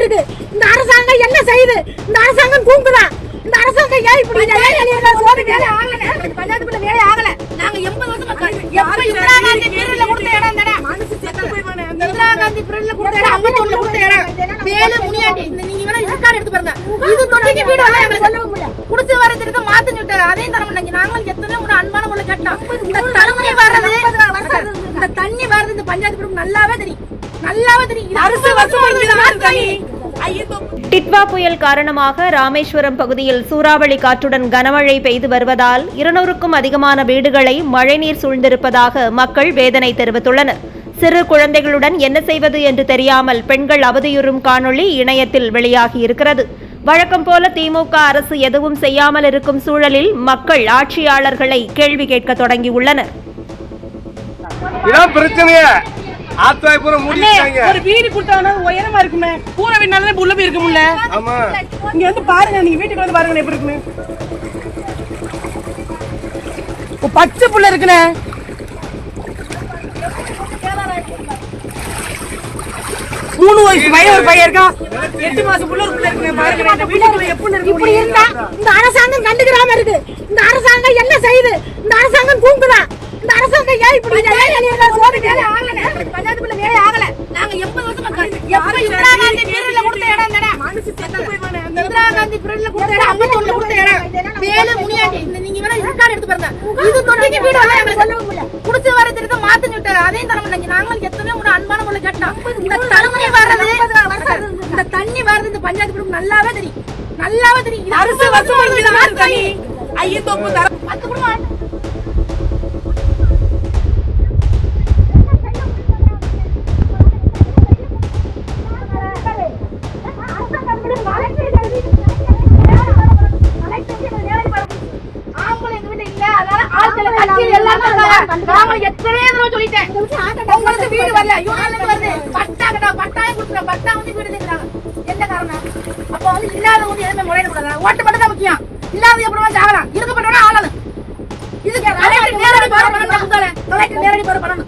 இருக்கு. இந்த அரசாங்கம் என்ன செய்யுது? இந்த அரசாங்கம் தூங்குதா? இந்த அரசாங்கம் ஏன் இப்படி வேலை ஆகல? பஞ்சாயத்துக்குள்ள வேலை ஆகல. நாங்க 80 வருஷமா எப்ப இந்திரா காந்தி பீரியட்ல கொடுத்த இடம் தானே. இந்திரா காந்தி பீரியட்ல கொடுத்த இடம் 51ல கொடுத்த இடம். வேலு முனியாண்டி நீங்க வேணா ரெக்கார்ட் எடுத்து பாருங்க. இது தொட்டிக்கு வீடு வர எங்களுக்கு சொல்ல முடியல. குடிச்சு வரதுக்கு மாத்தி விட்டாரு. அதையும் தர மாட்டாங்க. நாங்கள் எத்தனை ஒரு அன்பான முறை கேட்டோம். இந்த தண்ணி வர்றது இந்த தண்ணி வர்றது இந்த பஞ்சாயத்து குடும்பம் நல்லாவே தெரியும். அரசு டிட்வா புயல் காரணமாக ராமேஸ்வரம் பகுதியில் சூறாவளி காற்றுடன் கனமழை பெய்து வருவதால் 200க்கும் அதிகமான வீடுகளை மழைநீர் சூழ்ந்திருப்பதாக மக்கள் வேதனை தெரிவித்துள்ளனர். சிறு குழந்தைகளுடன் என்ன செய்வது என்று தெரியாமல் பெண்கள் அவதியுறும் காணொளி இணையத்தில் வெளியாகி இருக்கிறது. வழக்கம் போல திமுக அரசு எதுவும் செய்யாமல் இருக்கும் சூழலில் மக்கள் ஆட்சியாளர்களை கேள்வி கேட்க தொடங்கியுள்ளனர். ஒரு வீடு கொடுத்தாங்கன்னா உயரமா இருக்குமே, கூரை வீடுனால உள்ள போய் இருக்க முடியல. இங்க வந்து பாருங்க, நீங்க வீட்டுக்கு வந்து பாருங்க எப்படி இருக்குன்னு. பச்சை புள்ள இருக்குண்ணே. மூணு வயசு பையன் ஒரு பையன் இருக்கான். 8 மாசம் புள்ள இருக்குள்ள இருக்குங்க. பாருங்க இந்த வீட்டுக்குள்ள எப்படி இருக்கு. இப்படி இருந்தா இந்த அரசாங்கம் கண்டுக்கிறாம இருக்கு. இந்த அரசாங்கம் என்ன செய்யுது? இந்த அரசாங்கம் தூங்குதா? இந்த அரசாங்கம் ஏன் இப்படி வேலை ஆகல? பஞ்சாயத்துக்குள்ள வேலை ஆகல. நாங்க 80 வருஷமா எப்ப இந்திரா காந்தி பீரியட்ல கொடுத்த இடம் தானே. இந்திரா காந்தி பீரியட்ல கொடுத்த இடம் 51ல கொடுத்த இடம். வேலு முனியாண்டி நீங்க வேணா ரெக்கார்ட் எடுத்து பாருங்க. இது தொட்டிக்கு வீடு வர எங்களுக்கு சொல்ல முடியல. குடிச்சு வரதுக்கு மாத்தி விட்டாரு. அதையும் தர மாட்டாங்க. நாங்கள் எத்தனை ஒரு அன்பான முறை கேட்டோம். இந்த தண்ணி வர்றது இந்த தண்ணி வர்றது இந்த பஞ்சாயத்து குடும்பம் நல்லாவே தெரியும். அரசு வருஷம் தண்ணி ஐயோ தோப்பு தர 10 குடும்பம் உங்களுக்கு வீடு வரல. வருது பட்டா கட்ட பட்டாயம் கொடுக்குறோம். பட்டா வந்து வீடு கேட்கிறாங்க. என்ன காரணம்? அப்ப வந்து இல்லாதவங்க எதுவுமே முறையிட கூடாது. ஓட்டு மட்டும் தான் முக்கியம். இல்லாத எப்படிமா சாகலாம். இருக்கப்பட்டவனா ஆளணும். இதுக்கு நேரடி நேரடி பண்ணணும்.